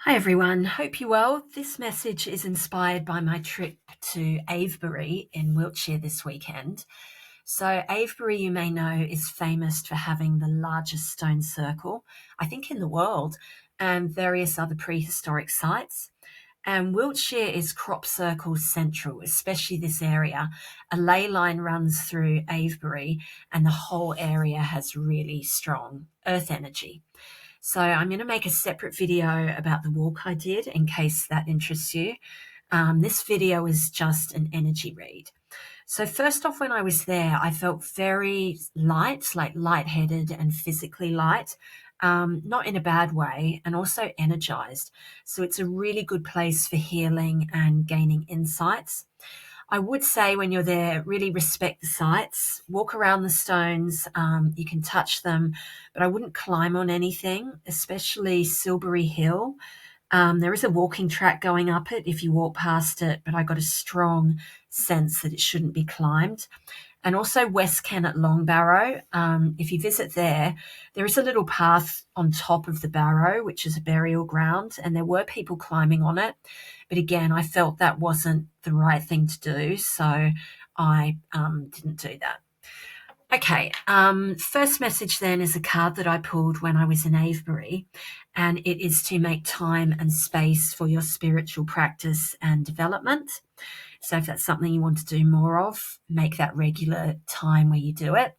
Hi everyone, hope you're well. This message is inspired by my trip to Avebury in Wiltshire this weekend. So, Avebury, you may know, is famous for having the largest stone circle, I think, in the world, and various other prehistoric sites. And Wiltshire is crop circle central, especially this area. A ley line runs through Avebury, and the whole area has really strong earth energy. So I'm going to make a separate video about the walk I did in case that interests you. This video is just an energy read. So first off, when I was there, I felt very light, like lightheaded and physically light, not in a bad way, and also energized. So it's a really good place for healing and gaining insights. I would say when you're there, really respect the sites, walk around the stones, you can touch them, but I wouldn't climb on anything, especially Silbury Hill. There is a walking track going up it if you walk past it, but I got a strong sense that it shouldn't be climbed. And also West Kennet Long Barrow. If you visit there, there is a little path on top of the barrow, which is a burial ground, and there were people climbing on it. But again, I felt that wasn't the right thing to do, so I didn't do that. Okay, first message then is a card that I pulled when I was in Avebury, and it is to make time and space for your spiritual practice and development. So if that's something you want to do more of, make that regular time where you do it.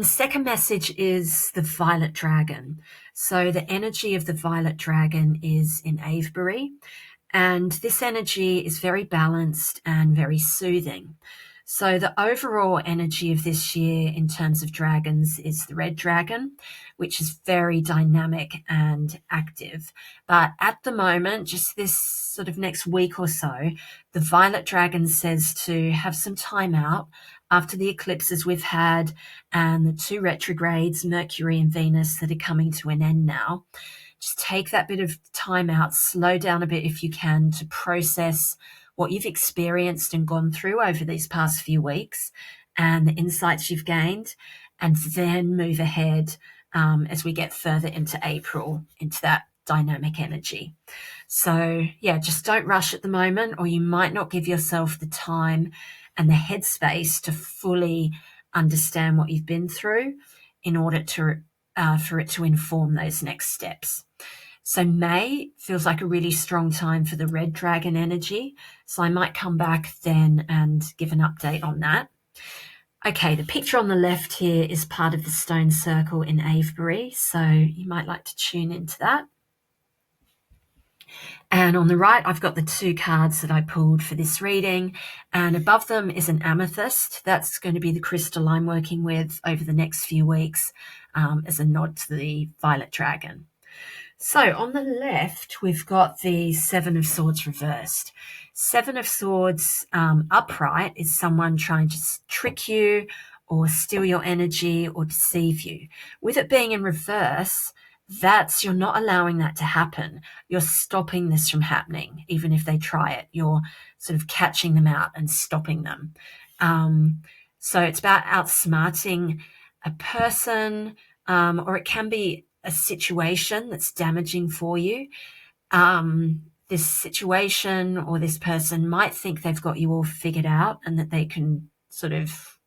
Second message is the violet dragon. So the energy of the violet dragon is in Avebury, and this energy is very balanced and very soothing. So the overall energy of this year in terms of dragons is the red dragon, which is very dynamic and active. But at the moment, just this sort of next week or so, the violet dragon says to have some time out after the eclipses we've had and the two retrogrades, Mercury and Venus, that are coming to an end now. Just take that bit of time out, slow down a bit if you can, to process what you've experienced and gone through over these past few weeks and the insights you've gained, and then move ahead as we get further into April, into that dynamic energy. So yeah, just don't rush at the moment, or you might not give yourself the time and the headspace to fully understand what you've been through in order to for it to inform those next steps. So May feels like a really strong time for the red dragon energy. So I might come back then and give an update on that. Okay, the picture on the left here is part of the stone circle in Avebury. So you might like to tune into that. And on the right, I've got the two cards that I pulled for this reading. And above them is an amethyst. That's going to be the crystal I'm working with over the next few weeks as a nod to the violet dragon. So on the left, we've got the Seven of Swords reversed. Seven of Swords upright is someone trying to trick you or steal your energy or deceive you. With it being in reverse, you're not allowing that to happen. You're stopping this from happening, even if they try it. You're sort of catching them out and stopping them. So it's about outsmarting a person, or it can be a situation that's damaging for you. This situation or this person might think they've got you all figured out and that they can sort of,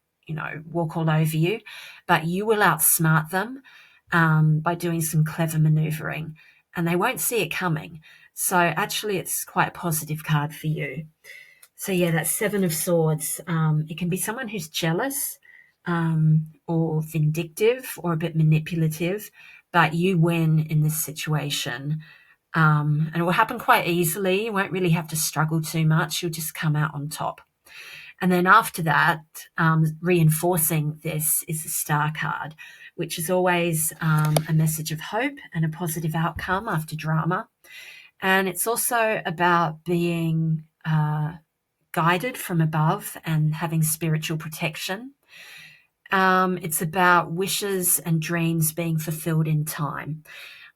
walk all over you, but you will outsmart them by doing some clever maneuvering, and they won't see it coming. So actually it's quite a positive card for you. So yeah, that Seven of Swords, it can be someone who's jealous or vindictive or a bit manipulative, but you win in this situation. And it will happen quite easily. You won't really have to struggle too much. You'll just come out on top. And then after that, reinforcing this is the Star card, which is always a message of hope and a positive outcome after drama. And it's also about being guided from above and having spiritual protection. It's about wishes and dreams being fulfilled in time.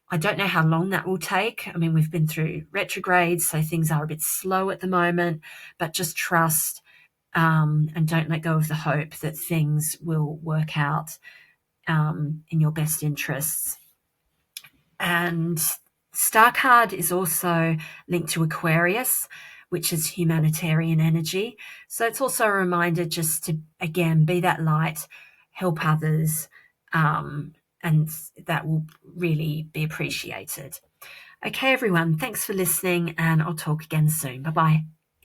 I don't know how long that will take. I mean, we've been through retrogrades, so things are a bit slow at the moment, but just trust and don't let go of the hope that things will work out in your best interests. And Star card is also linked to Aquarius, which is humanitarian energy. So it's also a reminder just to, again, be that light, help others, and that will really be appreciated. Okay, everyone, thanks for listening, and I'll talk again soon. Bye-bye.